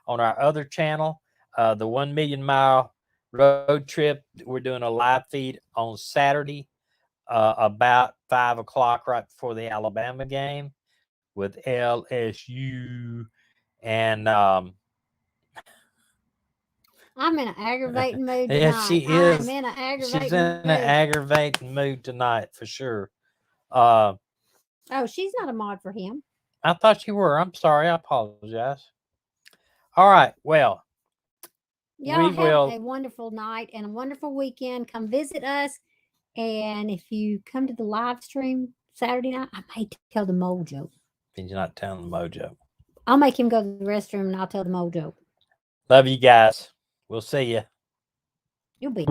on our other channel, the 1 Million Mile Road Trip. We're doing a live feed on Saturday about 5 o'clock right before the Alabama game with LSU. And I'm in an aggravating mood tonight. Yeah, she is. I'm in an aggravating She's in an aggravating mood tonight for sure. Oh, she's not a mod for him. I thought you were. I'm sorry. I apologize. All right. Well, y'all have a wonderful night and a wonderful weekend. Come visit us. And if you come to the live stream Saturday night, I may tell the mole joke. He's not telling the mojo. I'll make him go to the restroom and I'll tell the mole joke. Love you guys. We'll see you. You'll be